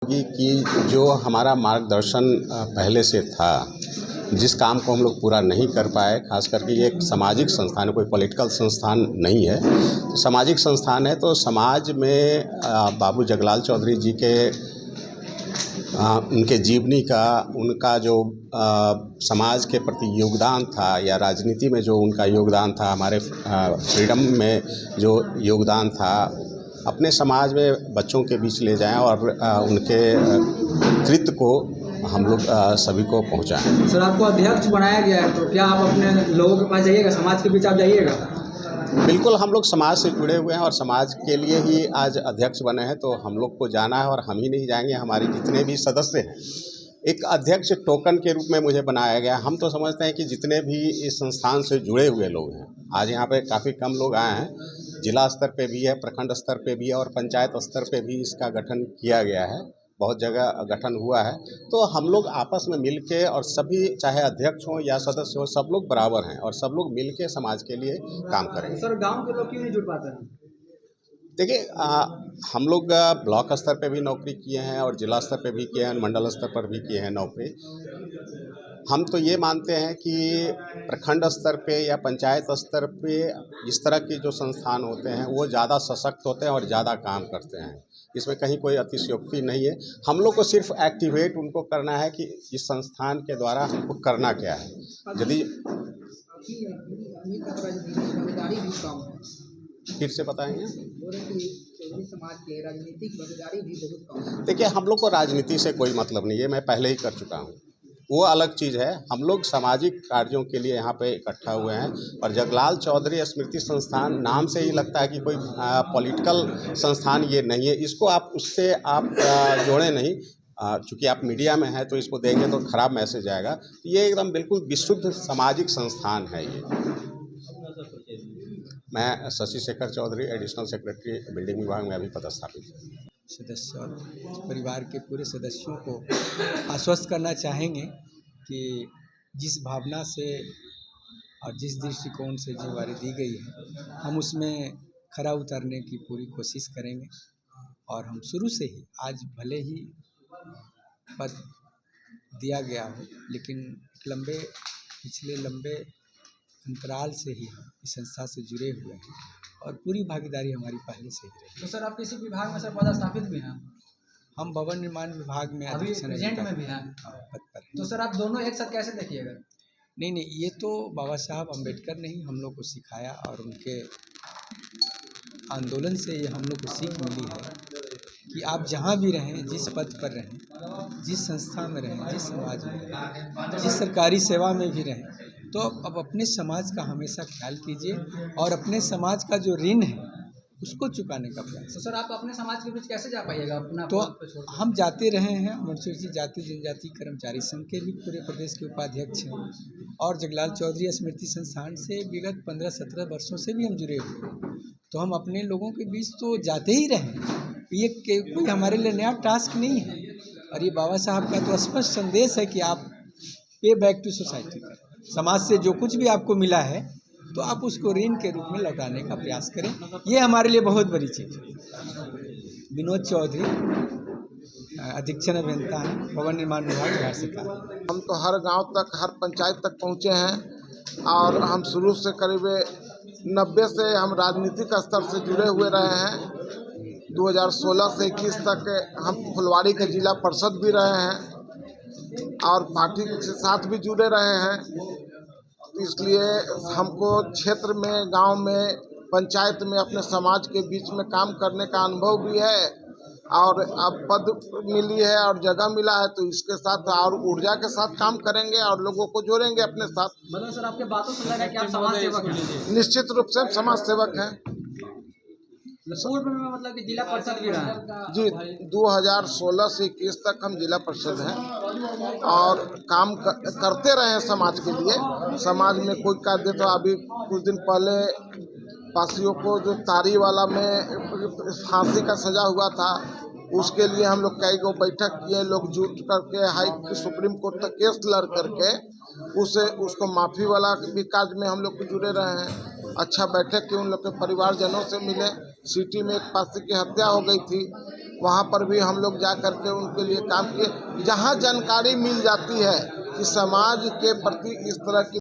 होगी कि जो हमारा मार्गदर्शन पहले से था, जिस काम को हम लोग पूरा नहीं कर पाए, खास करके ये एक सामाजिक संस्थान है, कोई पॉलिटिकल संस्थान नहीं है, तो सामाजिक संस्थान है। तो समाज में बाबू जगलाल चौधरी जी के उनके जीवनी का, उनका जो समाज के प्रति योगदान था या राजनीति में जो उनका योगदान था, हमारे फ्रीडम में जो योगदान था, अपने समाज में बच्चों के बीच ले जाएं और उनके कृत्य को हम लोग सभी को पहुंचाएं। सर, आपको अध्यक्ष बनाया गया है, तो क्या आप अपने लोगों के पास जाइएगा, समाज के बीच आप जाइएगा? बिल्कुल, हम लोग समाज से जुड़े हुए हैं और समाज के लिए ही आज अध्यक्ष बने हैं, तो हम लोग को जाना है और हम ही नहीं जाएंगे, हमारे जितने भी सदस्य हैं। एक अध्यक्ष टोकन के रूप में मुझे बनाया गया। हम तो समझते हैं कि जितने भी इस संस्थान से जुड़े हुए लोग हैं, आज यहाँ पे काफ़ी कम लोग आए हैं, जिला स्तर पे भी है, प्रखंड स्तर पे भी है और पंचायत स्तर पे भी इसका गठन किया गया है, बहुत जगह गठन हुआ है। तो हम लोग आपस में मिल के और सभी, चाहे अध्यक्ष हों या सदस्य हों, सब लोग बराबर हैं और सब लोग मिल के समाज के लिए काम करेंगे। सर, गांव के लोग क्यों नहीं जुड़ पाते हैं? देखिए, हम लोग ब्लॉक स्तर पे भी नौकरी किए हैं और जिला स्तर पे भी किए हैं, मंडल स्तर पर भी किए हैं नौकरी। हम तो ये मानते हैं कि प्रखंड स्तर पे या पंचायत स्तर पे इस तरह के जो संस्थान होते हैं वो ज़्यादा सशक्त होते हैं और ज़्यादा काम करते हैं। इसमें कहीं कोई अतिशयोक्ति नहीं है। हम लोग को सिर्फ एक्टिवेट उनको करना है कि इस संस्थान के द्वारा हमको करना क्या है। यदि फिर से बताएंगे, समाज के राजनीतिक भागीदारी भी बहुत कम है। देखिए, हम लोग को राजनीति से कोई मतलब नहीं है, मैं पहले ही कर चुका हूँ, वो अलग चीज़ है। हम लोग सामाजिक कार्यों के लिए यहाँ पे इकट्ठा हुए हैं और जगलाल चौधरी स्मृति संस्थान नाम से ही लगता है कि कोई पॉलिटिकल संस्थान ये नहीं है। इसको आप उससे आप जोड़ें नहीं, चूँकि आप मीडिया में हैं तो इसको देंगे तो खराब मैसेज आएगा। ये एकदम बिल्कुल विशुद्ध सामाजिक संस्थान है ये। मैं Shashi Shekhar Chaudhary, additional secretary building विभाग में अभी पदस्थापित हूँ। सदस्य और परिवार के पूरे सदस्यों को आश्वस्त करना चाहेंगे कि जिस भावना से और जिस दृष्टिकोण से जिम्मेदारी दी गई है, हम उसमें खरा उतरने की पूरी कोशिश करेंगे। और हम शुरू से ही, आज भले ही पद दिया गया हो, लेकिन पिछले लंबे अंतराल से ही हम इस संस्था से जुड़े हुए हैं और पूरी भागीदारी हमारी पहले से ही रही। तो सर, आप किसी विभाग में सर पदस्थापित भी हैं? हम भवन निर्माण विभाग में अभी प्रेजेंट में भी हैं पद पर हैं। तो सर, आप दोनों एक साथ कैसे देखिएगा? नहीं, ये तो बाबा साहब अम्बेडकर ने ही हम लोग को सिखाया और उनके आंदोलन से ये हम लोग को सीख मिली है कि आप जहाँ भी रहें, जिस पद पर रहें, जिस संस्था में रहें, जिस समाज में रहें, जिस सरकारी सेवा में भी रहें, तो अब अपने समाज का हमेशा ख्याल कीजिए और अपने समाज का जो ऋण है उसको चुकाने का प्रयास। तो सर, आप अपने समाज के बीच कैसे जा पाइएगा अपना? तो हम जाते रहे हैं, अनुसूचित जाति जनजाति कर्मचारी संघ के भी पूरे प्रदेश के उपाध्यक्ष हैं और जगलाल चौधरी स्मृति संस्थान से विगत 15-17 वर्षों से भी हम जुड़े हुए हैं। तो हम अपने लोगों के बीच तो जाते ही रहे। ये कोई हमारे लिए नया टास्क नहीं है और ये बाबा साहब का तो स्पष्ट संदेश है कि आप पे बैक टू सोसाइटी करें। समाज से जो कुछ भी आपको मिला है तो आप उसको ऋण के रूप में लौटाने का प्रयास करें। ये हमारे लिए बहुत बड़ी चीज़ है। विनोद चौधरी, अधीक्षण अभियंता हैं, भवन निर्माण विभाग, बिहार सरकार। हम तो हर गांव तक, हर पंचायत तक पहुंचे हैं और हम शुरू से करीब 90 से हम राजनीतिक स्तर से जुड़े हुए रहे हैं। 2016 से 21 तक हम फुलवाड़ी के जिला परिषद भी रहे हैं और पार्टी के साथ भी जुड़े रहे हैं। इसलिए हमको क्षेत्र में, गांव में, पंचायत में अपने समाज के बीच में काम करने का अनुभव भी है और अब पद मिली है और जगह मिला है तो इसके साथ और ऊर्जा के साथ काम करेंगे और लोगों को जोड़ेंगे अपने साथ। मतलब सर, आपके बातों से लग रहा है कि आप समाज सेवक हैं। निश्चित रूप से समाज सेवक हैं। पूर्व में मतलब कि जिला परिषद भी रहा है जी, 2016 से 21 तक हम जिला परिषद हैं और काम करते रहे हैं समाज के लिए। समाज में कोई कार्य, तो अभी कुछ दिन पहले पासियों को जो तारी वाला में फांसी का सजा हुआ था, उसके लिए हम लोग कई गो बैठक किए, लोग जुट करके सुप्रीम कोर्ट तक केस लड़ करके उसको माफ़ी वाला भी काज में हम लोग जुड़े रहे हैं। अच्छा बैठक के उन लोग के परिवारजनों से मिले। सिटी में एक पासी की हत्या हो गई थी वहाँ पर भी हम लोग जा कर के उनके लिए काम किए। जहाँ जानकारी मिल जाती है कि समाज के प्रति इस तरह की